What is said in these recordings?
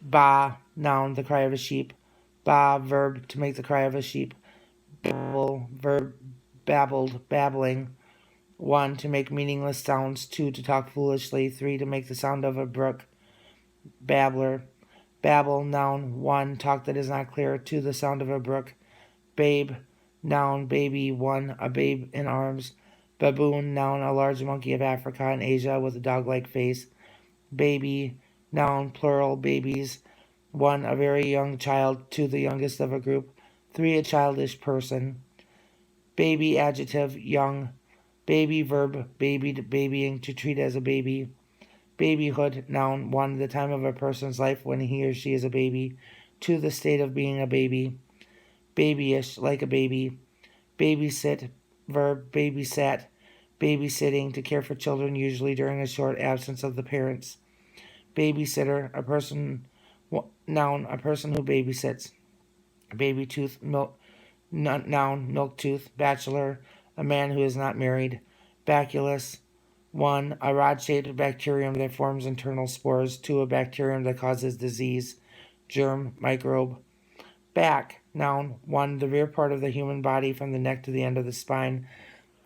Ba, noun, the cry of a sheep. Ba, verb, to make the cry of a sheep. Babble, verb, babbled, babbling. 1, to make meaningless sounds. 2, to talk foolishly. 3, to make the sound of a brook. Babbler. Babble, noun. 1, talk that is not clear. 2, the sound of a brook. Babe, noun. Baby. 1, a babe in arms. Baboon, noun. A large monkey of Africa and Asia with a dog-like face. Baby, noun. Plural, babies. 1, a very young child. 2, the youngest of a group. 3, a childish person. Baby, adjective. Young. Baby, verb. Babied, babying, to treat as a baby. Babyhood, noun. 1, the time of a person's life when he or she is a baby. 2, the state of being a baby. Babyish, like a baby. Babysit, verb. Babysat, babysitting, to care for children, usually during a short absence of the parents. Babysitter, a person, noun, a person who babysits. Baby tooth, milk, noun, milk tooth. Bachelor, a man who is not married. Bacillus, 1, a rod-shaped bacterium that forms internal spores. 2, a bacterium that causes disease. Germ, microbe. Back, noun. 1, the rear part of the human body from the neck to the end of the spine.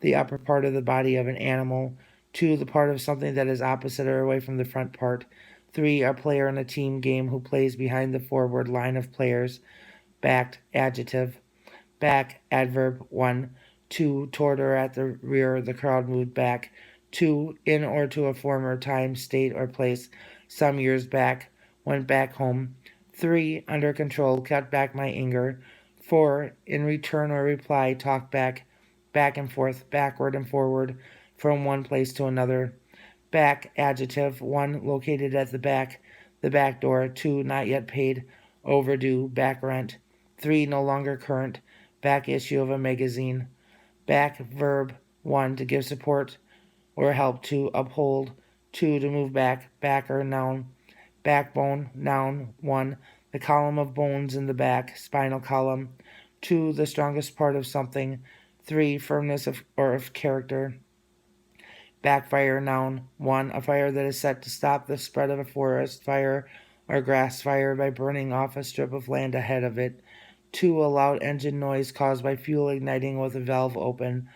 The upper part of the body of an animal. 2, the part of something that is opposite or away from the front part. 3, a player in a team game who plays behind the forward line of players. Backed, adjective. Back, adverb. 1, 2, toward or at the rear, the crowd moved back. 2, in or to a former time, state, or place. Some years back, went back home. 3, under control, kept back my anger. 4, in return or reply, talk back and forth, backward and forward, from one place to another. Back, adjective. 1, located at the back door. 2, not yet paid, overdue, back rent. 3, no longer current, back issue of a magazine. Back, verb. 1, to give support or help, to uphold. 2, to move back, backer, noun. Backbone, noun. 1, the column of bones in the back, spinal column. 2, the strongest part of something. 3, firmness of character. Backfire, noun. 1, a fire that is set to stop the spread of a forest fire or grass fire by burning off a strip of land ahead of it. 2, a loud engine noise caused by fuel igniting with a valve open.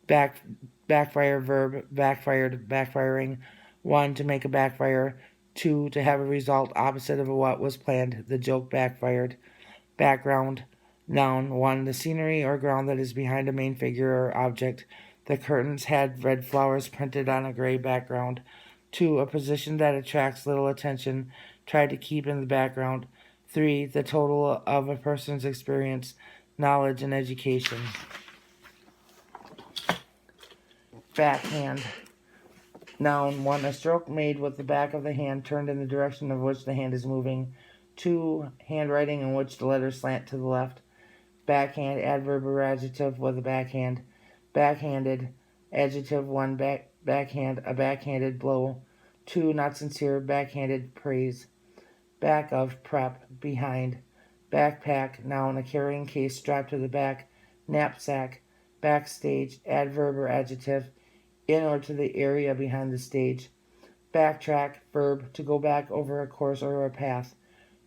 Backfire, verb. Backfired, backfiring. 1, to make a backfire. 2, to have a result opposite of what was planned. The joke backfired. Background, noun. 1, the scenery or ground that is behind a main figure or object. The curtains had red flowers printed on a gray background. 2, a position that attracts little attention, tried to keep in the background. 3, the total of a person's experience, knowledge, and education. Backhand, noun. 1, a stroke made with the back of the hand turned in the direction of which the hand is moving. 2, handwriting in which the letters slant to the left. Backhand, adverb or adjective with a backhand. Backhanded, adjective. 1, backhand, a backhanded blow. 2, not sincere, backhanded praise. Back of, prep, behind. Backpack, noun, a carrying case strapped to the back. Knapsack, backstage, adverb or adjective, in or to the area behind the stage. Backtrack, verb, to go back over a course or a path.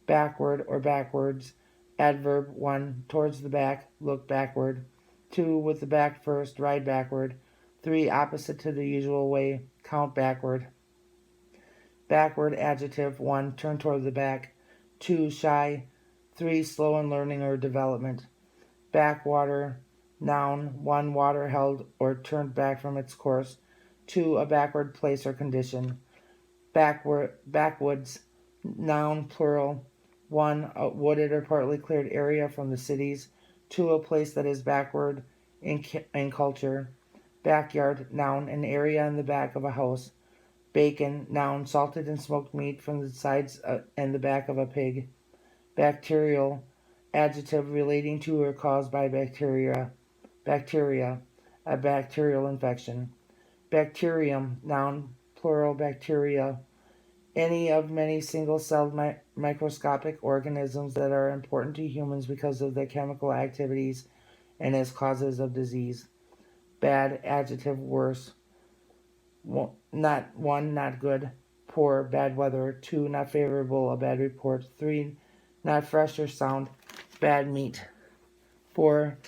Backward or backwards, adverb. 1, towards the back, look backward. 2, with the back first, ride backward. 3, opposite to the usual way, count backward. Backward, adjective. 1, turn toward the back. 2, shy. 3, slow in learning or development. Backwater, noun. 1, water held or turned back from its course. 2, a backward place or condition. Backwoods, noun, plural. 1, a wooded or partly cleared area from the cities. 2, a place that is backward in culture. Backyard, noun, an area in the back of a house. Bacon, noun, salted and smoked meat from the sides and the back of a pig. Bacterial, adjective, relating to or caused by bacteria. Bacteria, a bacterial infection. Bacterium, noun, plural, bacteria. Any of many single-celled microscopic organisms that are important to humans because of their chemical activities and as causes of disease. Bad, adjective, worse. Not good. poor, bad weather. 2, not favorable, a bad report. 3, not fresh or sound, bad meat. 4,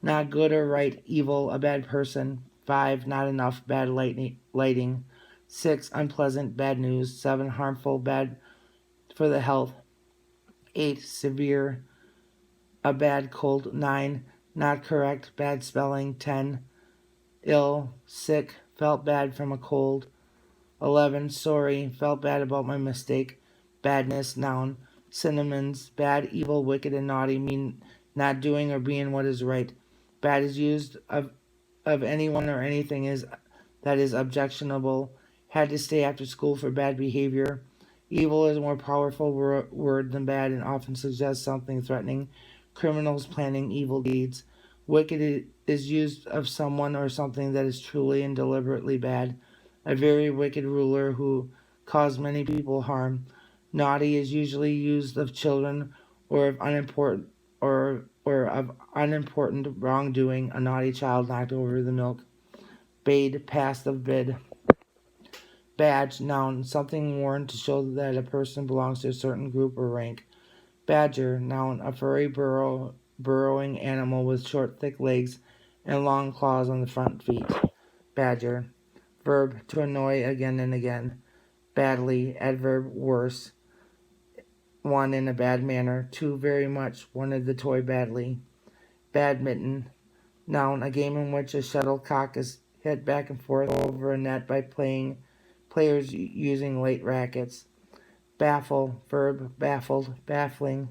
not good or right, evil, a bad person. 5, not enough, bad lighting. 6, unpleasant, bad news. 7, harmful, bad for the health. 8, severe, a bad cold. 9, not correct, bad spelling. 10, ill, sick, felt bad from a cold. 11, sorry, felt bad about my mistake. Badness, noun. Synonyms, bad, evil, wicked, and naughty mean not doing or being what is right. Bad is used of anyone or anything that is objectionable. Had to stay after school for bad behavior. Evil is a more powerful word than bad and often suggests something threatening. Criminals planning evil deeds. Wicked is used of someone or something that is truly and deliberately bad. A very wicked ruler who caused many people harm. Naughty is usually used of children or of unimportant wrongdoing. A naughty child knocked over the milk. Bade, past of bid. Badge, noun, something worn to show that a person belongs to a certain group or rank. Badger, noun, a furry burrowing animal with short, thick legs and long claws on the front feet. Badger. Verb, to annoy again and again. Badly, adverb, worse. 1, in a bad manner. 2, very much, wanted the toy badly. Badminton, noun, a game in which a shuttlecock is hit back and forth over a net by players using late rackets. Baffle, verb, baffled, baffling,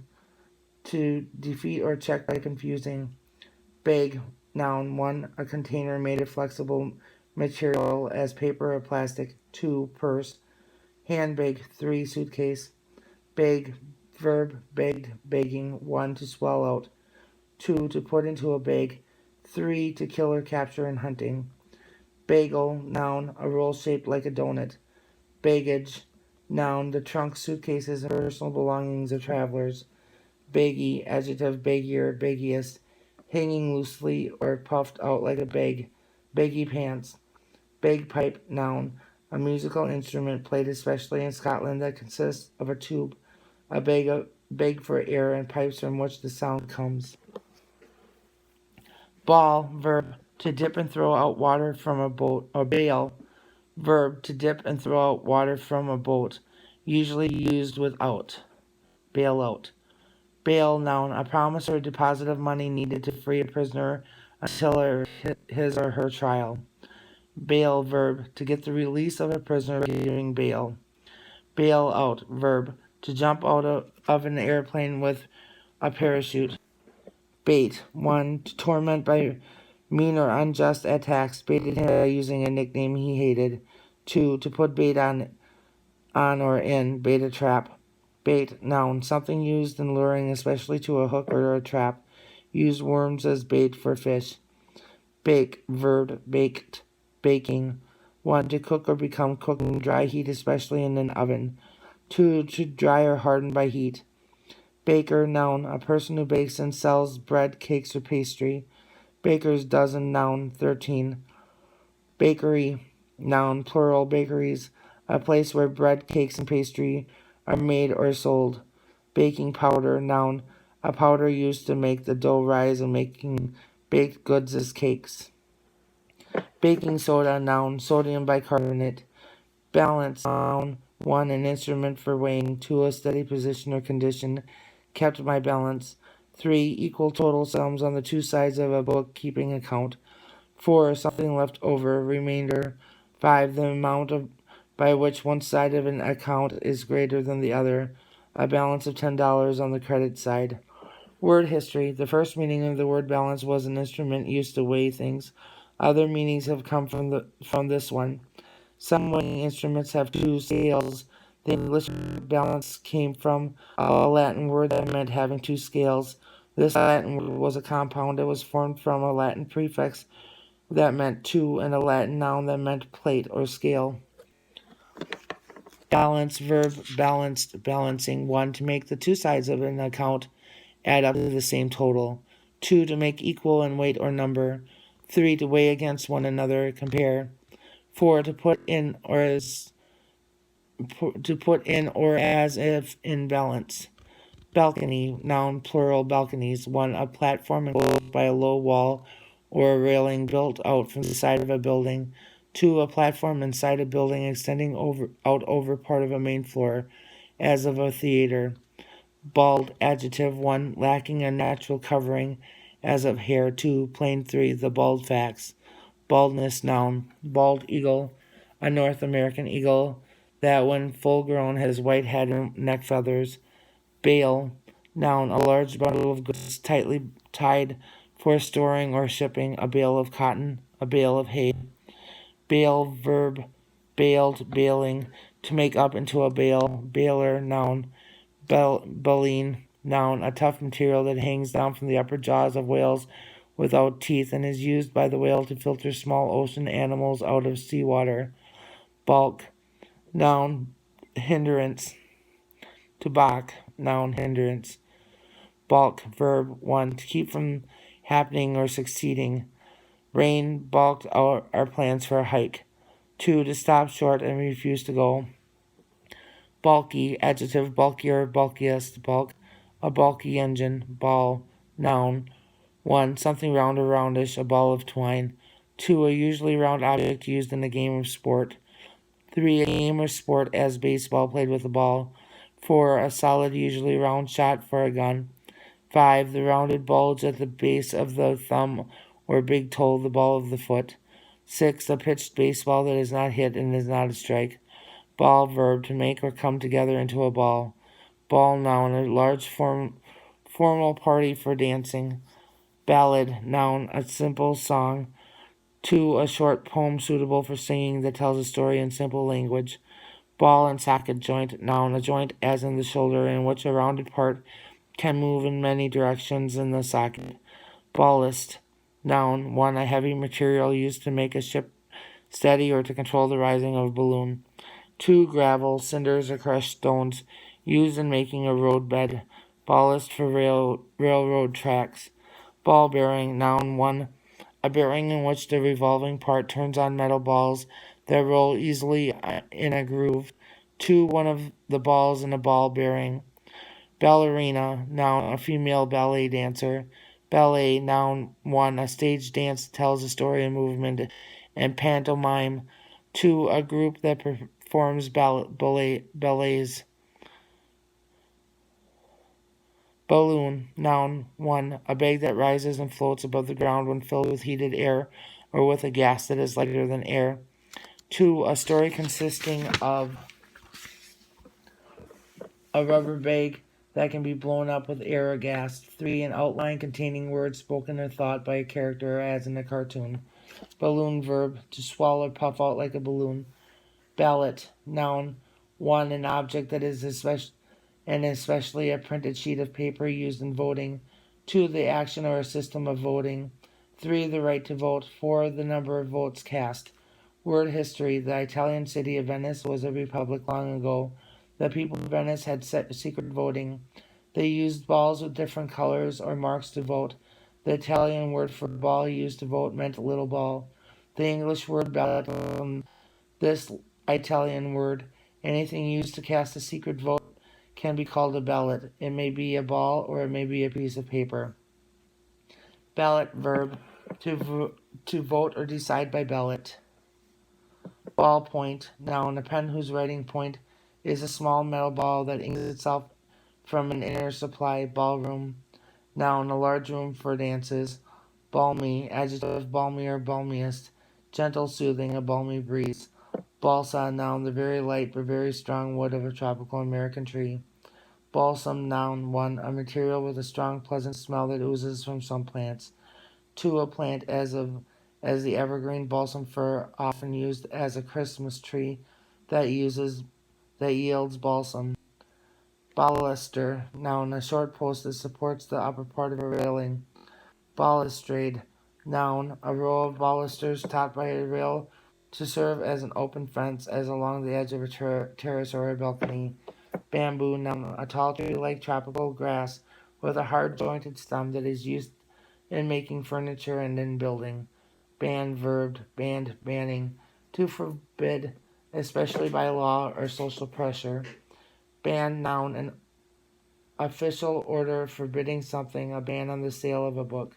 to defeat or check by confusing. Bag, noun, 1, a container made of flexible material as paper or plastic. 2, purse. Handbag, 3, suitcase. Bag, verb, begged, begging. 1, to swell out. 2, to put into a bag. 3, to kill or capture in hunting. Bagel, noun, a roll shaped like a donut. Baggage, noun, the trunk, suitcases, and personal belongings of travelers. Baggy, adjective, baggier, baggiest, hanging loosely or puffed out like a bag. Baggy pants. Bagpipe, noun, a musical instrument played especially in Scotland that consists of a tube, a bag for air, and pipes from which the sound comes. Ball, verb, to dip and throw out water from a boat. Or bail, verb, to dip and throw out water from a boat, usually used without. Bail out. Bail, noun, a promise or deposit of money needed to free a prisoner until his or her trial. Bail, verb, to get the release of a prisoner by giving bail. Bail out, verb, to jump out of an airplane with a parachute. Bait, 1, to torment by mean or unjust attacks. Baited him by using a nickname he hated. 2, to put bait on or in. Bait a trap. Bait, noun, something used in luring, especially to a hook or a trap. Use worms as bait for fish. Bake, verb, baked, baking. 1, to cook or become cooking, dry heat, especially in an oven. 2, to dry or harden by heat. Baker, noun, a person who bakes and sells bread, cakes, or pastry. Baker's dozen, noun, 13. Bakery, noun, plural, bakeries, a place where bread, cakes, and pastry are made or sold. Baking powder, noun, a powder used to make the dough rise and making baked goods as cakes. Baking soda, noun, sodium bicarbonate. Balance, noun, 1, an instrument for weighing. 2, a steady position or condition. Kept my balance. 3, equal total sums on the two sides of a book keeping account. 4, something left over, remainder. 5, the amount by which one side of an account is greater than the other. A balance of $10 on the credit side. Word history. The first meaning of the word balance was an instrument used to weigh things. Other meanings have come from this one. Some weighing instruments have 2 scales. The English balance came from a Latin word that meant having 2 scales. This Latin word was a compound that was formed from a Latin prefix that meant 2 and a Latin noun that meant plate or scale. Balance, verb, balanced, balancing. 1, to make the two sides of an account add up to the same total. 2, to make equal in weight or number. 3, to weigh against one another, compare. 4, to put in or as to put in or as if in balance. Balcony, noun, plural, balconies. 1. A platform enclosed by a low wall or a railing built out from the side of a building. 2. A platform inside a building extending out over part of a main floor, as of a theater. Bald, adjective. 1. Lacking a natural covering, as of hair. 2. Plain. 3. The bald facts. Baldness, noun. Bald eagle, a North American eagle that when full grown has white head and neck feathers. Bale, noun, a large bundle of goods tightly tied for storing or shipping, a bale of cotton, a bale of hay. Bale, verb, baled, baling, to make up into a bale, baler, noun. Baleen, noun, a tough material that hangs down from the upper jaws of whales without teeth and is used by the whale to filter small ocean animals out of seawater. Balk, noun, hindrance. To balk, noun, hindrance. Balk, verb. 1. To keep from happening or succeeding. Rain balked our plans for a hike. 2. To stop short and refuse to go. Bulky, adjective. Bulkier, bulkiest. Bulk, a bulky engine. Ball, noun. 1. Something round or roundish, a ball of twine. 2. A usually round object used in a game of sport. 3. A game or sport as baseball played with a ball. 4. A solid, usually round shot for a gun. 5. The rounded bulge at the base of the thumb or big toe, the ball of the foot. 6. A pitched baseball that is not hit and is not a strike. Ball, verb, to make or come together into a ball. Ball, noun, a large formal party for dancing. Ballad, noun, a simple song. 2. A short poem suitable for singing that tells a story in simple language. Ball and socket joint, noun, a joint as in the shoulder in which a rounded part can move in many directions in the socket. Ballast, noun. 1. A heavy material used to make a ship steady or to control the rising of a balloon. 2. Gravel, cinders, or crushed stones used in making a roadbed. Ballast for railroad tracks. Ball bearing, noun. 1. A bearing in which the revolving part turns on metal balls that roll easily in a groove. 2. One of the balls in a ball bearing. Ballerina, noun, a female ballet dancer. Ballet, noun. 1. A stage dance that tells a story in movement. And pantomime. 2. A group that performs ballets. Balloon, noun. 1. A bag that rises and floats above the ground when filled with heated air or with a gas that is lighter than air. 2. A story consisting of a rubber bag that can be blown up with air or gas. 3. An outline containing words spoken or thought by a character, as in a cartoon. Balloon, verb, to swell or puff out like a balloon. Ballot, noun. 1. An object that is especially a printed sheet of paper used in voting. 2. The action or a system of voting. 3. The right to vote. 4. The number of votes cast. Word history. The Italian city of Venice was a republic long ago. The people of Venice had secret voting. They used balls with different colors or marks to vote. The Italian word for ball used to vote meant little ball. The English word ballot from this Italian word. Anything used to cast a secret vote can be called a ballot. It may be a ball or it may be a piece of paper. Ballot, verb, to vote or decide by ballot. Ballpoint, noun, a pen whose writing point is a small metal ball that inks itself from an inner supply. Ballroom, noun, a large room for dances. Balmy, adjective, balmy or balmiest, gentle, soothing, a balmy breeze. Balsa, noun, the very light but very strong wood of a tropical American tree. Balsam, noun. 1. A material with a strong, pleasant smell that oozes from some plants. 2. A plant as the evergreen balsam fir, often used as a Christmas tree that yields balsam. Baluster, noun, a short post that supports the upper part of a railing. Balustrade, noun, a row of balusters topped by a rail to serve as an open fence as along the edge of a terrace or a balcony. Bamboo, noun, a tall tree like tropical grass with a hard jointed stem that is used in making furniture and in building. Ban, verb, banned, banning, to forbid, especially by law or social pressure. Ban, noun, an official order forbidding something, a ban on the sale of a book.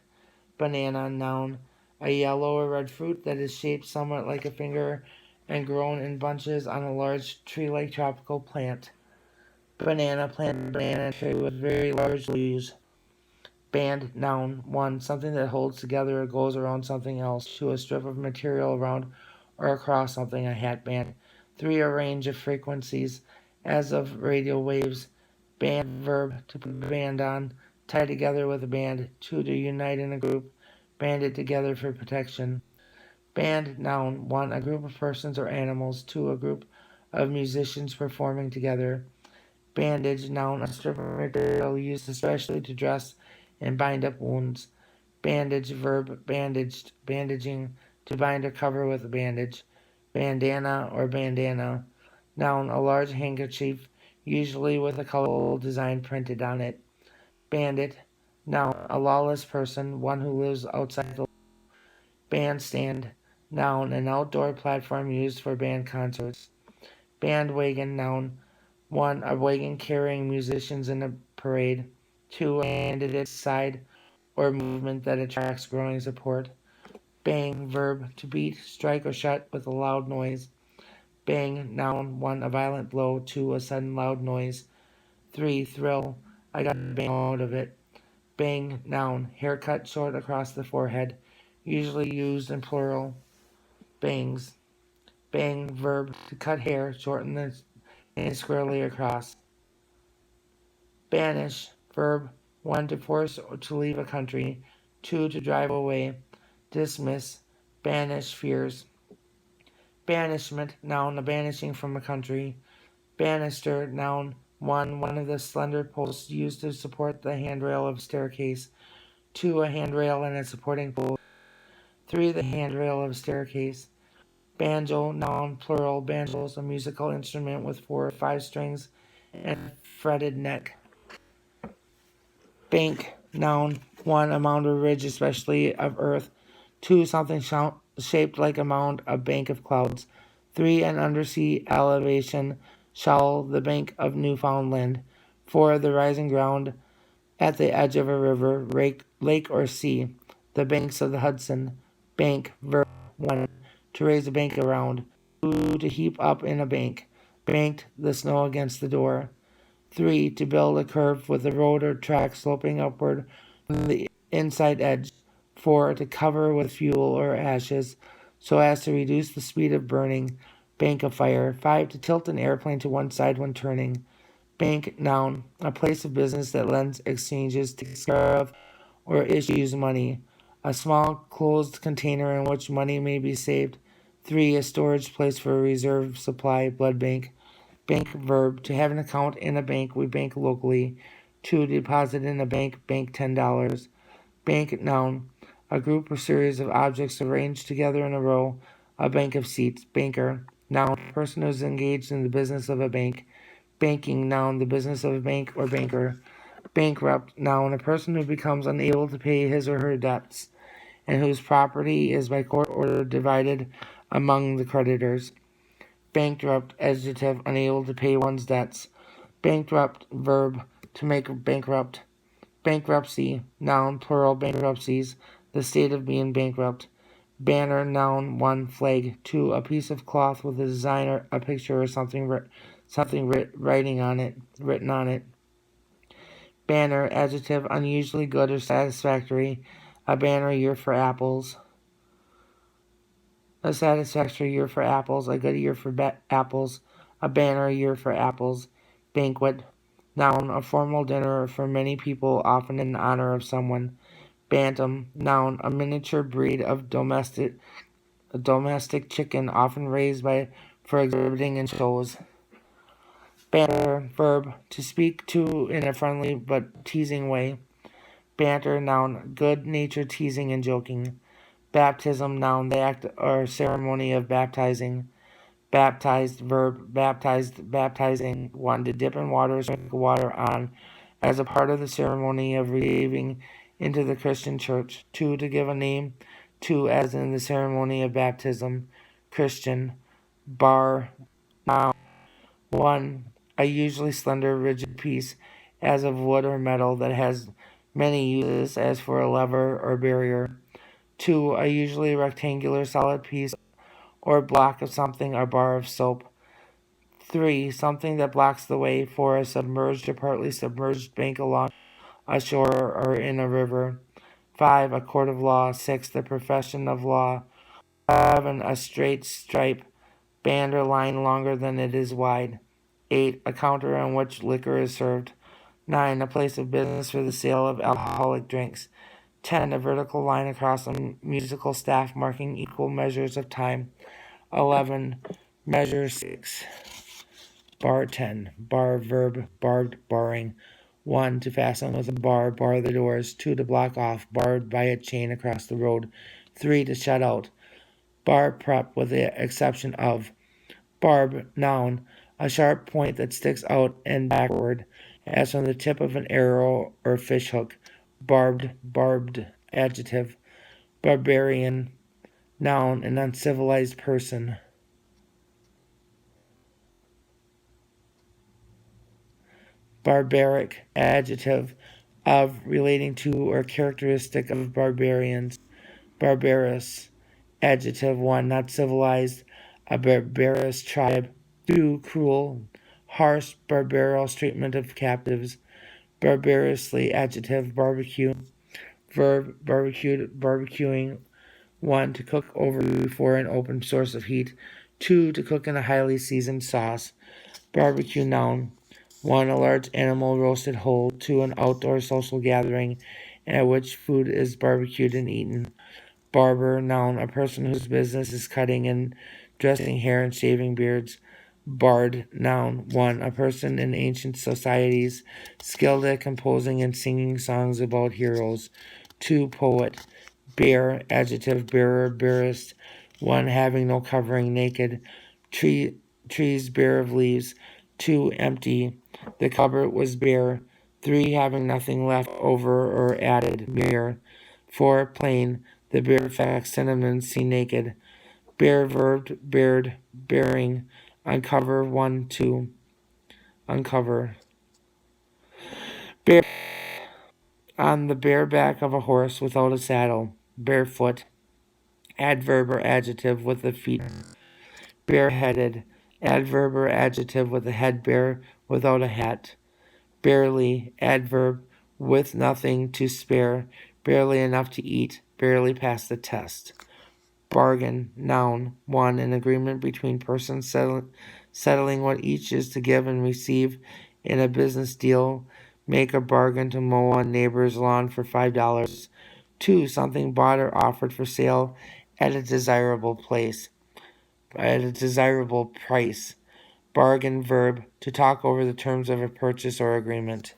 Banana, noun, a yellow or red fruit that is shaped somewhat like a finger and grown in bunches on a large tree-like tropical plant. Banana plant, banana tree with very large leaves. Band, noun, 1. Something that holds together or goes around something else. 2. A strip of material around or across something, a hat band. 3. A range of frequencies, as of radio waves. Band, verb, to put a band on, tie together with a band. 2. To unite in a group, banded together for protection. Band, noun, 1. A group of persons or animals. 2. A group of musicians performing together. Bandage, noun, a strip of material used especially to dress and bind up wounds. Bandage, verb, bandaged, bandaging, to bind or cover with a bandage. Bandana or bandana, noun, a large handkerchief, usually with a colorful design printed on it. Bandit, noun, a lawless person, one who lives outside the law. Bandstand, noun, an outdoor platform used for band concerts. Bandwagon, noun, 1. A wagon carrying musicians in a parade. 2. A candidate side or movement that attracts growing support. Bang, verb, to beat, strike, or shut with a loud noise. Bang, noun, 1. A violent blow. 2. A sudden loud noise. 3. Thrill, I got a bang out of it. Bang, noun, haircut short across the forehead, usually used in plural. Bangs. Bang, verb, to cut hair, shorten and squarely across. Banish, verb, 1. To force or to leave a country. 2. To drive away. Dismiss, banish fears. Banishment, noun, a banishing from a country. Banister, noun, 1. One of the slender posts used to support the handrail of staircase. 2. A handrail and a supporting post. 3. The handrail of staircase. Banjo, noun, plural, banjos, a musical instrument with 4 or 5 strings and fretted neck. Bank, noun, 1. A mound or ridge, especially of earth. 2. Something shaped like a mound, a bank of clouds. 3. An undersea elevation, shoal, the bank of Newfoundland. 4. The rising ground at the edge of a river, lake or sea. The banks of the Hudson. Bank, verb, 1. To raise a bank around. 2. To heap up in a bank. Banked, the snow against the door. 3. To build a curve with a road or track sloping upward from the inside edge. 4. To cover with fuel or ashes so as to reduce the speed of burning. Bank of fire. 5. To tilt an airplane to one side when turning. Bank, noun, a place of business that lends, exchanges, takes care of, or issues money. A small closed container in which money may be saved. 3. A storage place for a reserve supply, blood bank. Bank, verb, to have an account in a bank, we bank locally. 2. Deposit in a bank, bank $10. Bank, noun, a group or series of objects arranged together in a row, a bank of seats. Banker, noun, a person who is engaged in the business of a bank. Banking, noun, the business of a bank or banker. Bankrupt, noun, a person who becomes unable to pay his or her debts and whose property is by court order divided among the creditors. Bankrupt, adjective, unable to pay one's debts. Bankrupt, verb, to make bankrupt. Bankruptcy, noun, plural, bankruptcies, the state of being bankrupt. Banner, noun, 1. Flag. 2. A piece of cloth with a design or a picture or something written on it. Banner, adjective, unusually good or satisfactory. A banner year for apples. A satisfactory year for apples. A good year for apples. A banner year for apples. Banquet, noun, a formal dinner for many people, often in honor of someone. Bantam, noun, a miniature breed of domestic chicken, often raised for exhibiting in shows. Banter, verb, to speak to in a friendly but teasing way. Banter, noun, good-natured teasing and joking. Baptism, noun, the act or ceremony of baptizing. Baptized, verb, baptizing, 1. To dip in water or sprinkle water on, as a part of the ceremony of receiving into the Christian church. 2. To give a name to, as in the ceremony of baptism. Christian, Bar, noun. 1. A usually slender, rigid piece, as of wood or metal, that has many uses, as for a lever or barrier. 2. A usually rectangular, solid piece or block of something or bar of soap. 3. Something that blocks the way for a submerged or partly submerged bank along a shore or in a river. 5. A court of law. 6. The profession of law. 7. A straight stripe, band or line longer than it is wide. 8. A counter on which liquor is served. 9. A place of business for the sale of alcoholic drinks. 10. A vertical line across a musical staff marking equal measures of time. 11. Measure 6. Bar 10. Bar verb, barbed, barring. 1. To fasten with a bar, bar the doors. 2. To block off, barred by a chain across the road. 3. To shut out. Bar prep with the exception of. Barb, noun, a sharp point that sticks out and backward, as from the tip of an arrow or fish hook. Barbed, barbed, adjective. Barbarian, noun, an uncivilized person. Barbaric, adjective, of, relating to, or characteristic of barbarians. Barbarous, adjective. 1. Not civilized, a barbarous tribe. 2. Cruel, harsh, barbarous treatment of captives. Barbarously, adjective. Barbecue, verb. Barbecued, barbecuing. 1. To cook over before an open source of heat. 2. To cook in a highly seasoned sauce. Barbecue, noun. 1. A large animal roasted whole. 2. An outdoor social gathering at which food is barbecued and eaten. Barber, noun, a person whose business is cutting and dressing hair and shaving beards. Bard, noun. 1. A person in ancient societies skilled at composing and singing songs about heroes. 2. Poet. Bare, adjective. Bearer, barest. 1. Having no covering, naked. Trees bare of leaves. 2. Empty. The cupboard was bare. 3. Having nothing left over or added. Mere. 4. Plain. The bare facts, synonyms, see naked. Bare verb, bared, bearing. Uncover, 1, 2. Uncover. Bare, on the bare back of a horse without a saddle. Barefoot. Adverb or adjective with the feet. Bareheaded. Adverb or adjective with the head bare without a hat. Barely. Adverb with nothing to spare. Barely enough to eat. Barely pass the test. Bargain, noun. 1. An agreement between persons settling what each is to give and receive in a business deal. Make a bargain to mow a neighbor's lawn for $5. 2. Something bought or offered for sale at a desirable price. Bargain, verb, to talk over the terms of a purchase or agreement.